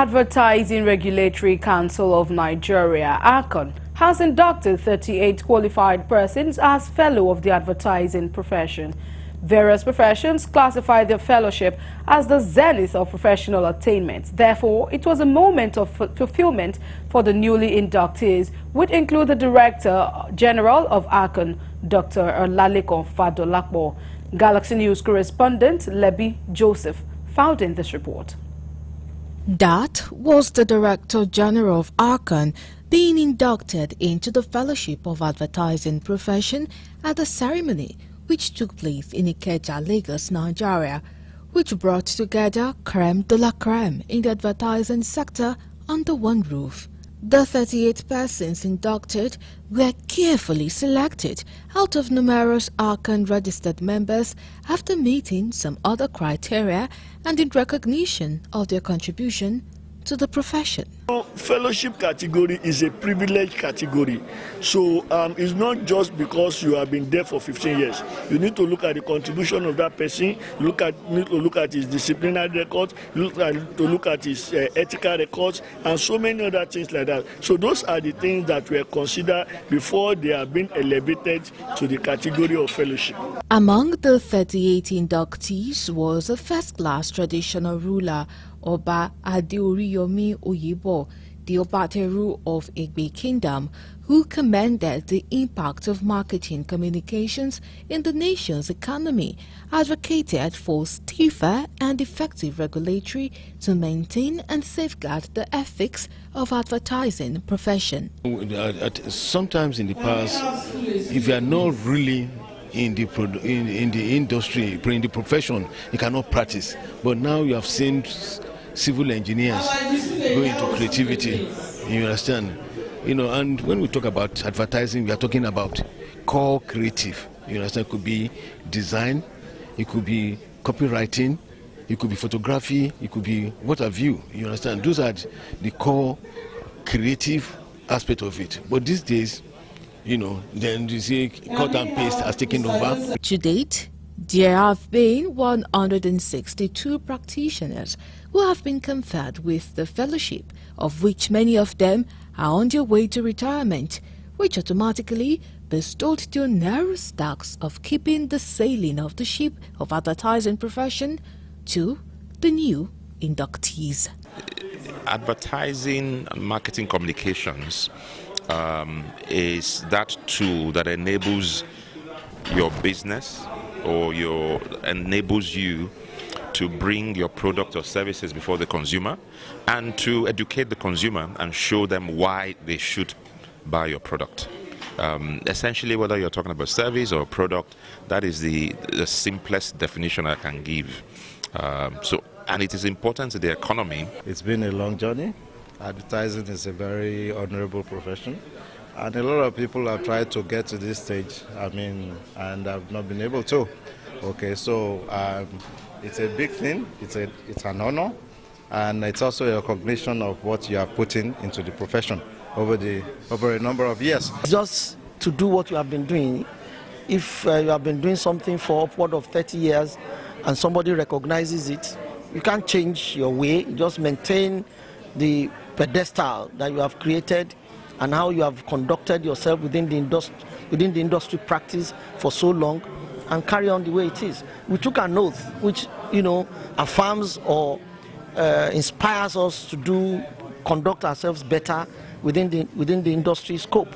Advertising Regulatory Council of Nigeria, ACON, has inducted 38 qualified persons as Fellow of the advertising profession. Various professions classify their fellowship as the zenith of professional attainment. Therefore, it was a moment of fulfillment for the newly inductees, which include the Director General of ACON, Dr. Olaleko Fadolakbo. Galaxy News correspondent Lebby Joseph found in this report. That was the Director General of ACON being inducted into the Fellowship of Advertising Profession at the ceremony which took place in Ikeja, Lagos, Nigeria, which brought together crème de la crème in the advertising sector under one roof. The 38 persons inducted were carefully selected out of numerous ACON registered members after meeting some other criteria and in recognition of their contribution to the profession. Fellowship category is a privileged category, so it's not just because you have been there for 15 years. You need to look at the contribution of that person, need to look at his disciplinary records, look at his ethical records, and so many other things like that. So those are the things that were considered before they have been elevated to the category of fellowship. Among the 38 inductees was a first-class traditional ruler, Oba Adeoriyomi Oyibo, the Obateru of Egbe Kingdom, who commended the impact of marketing communications in the nation's economy, advocated for stiffer and effective regulatory to maintain and safeguard the ethics of advertising profession. Sometimes in the past, if you are not really in the industry, in the profession, you cannot practice. But now you have seen civil engineers go into creativity, you understand? You know, and when we talk about advertising, we are talking about core creative. You understand? It could be design, it could be copywriting, it could be photography, it could be what have you. You understand? Those are the core creative aspect of it. But these days, you know, then you see cut and paste has taken over. To date, there have been 162 practitioners who have been conferred with the fellowship, of which many of them are on their way to retirement, which automatically bestowed the onerous task of keeping the sailing of the ship of advertising profession to the new inductees. Advertising and marketing communications is that tool that enables your business or enables you to bring your product or services before the consumer and to educate the consumer and show them why they should buy your product. Essentially, whether you're talking about service or product, that is the simplest definition I can give. And it is important to the economy. It's been a long journey. Advertising is a very honorable profession. And a lot of people have tried to get to this stage, and have not been able to. Okay, so it's a big thing, it's an honor, and it's also a recognition of what you have put into the profession over a number of years. Just to do what you have been doing, if you have been doing something for upward of 30 years and somebody recognizes it, you can't change your way, you just maintain the pedestal that you have created and how you have conducted yourself within the industry practice for so long, and carry on the way it is. We took an oath which, affirms or inspires us to conduct ourselves better within the industry scope.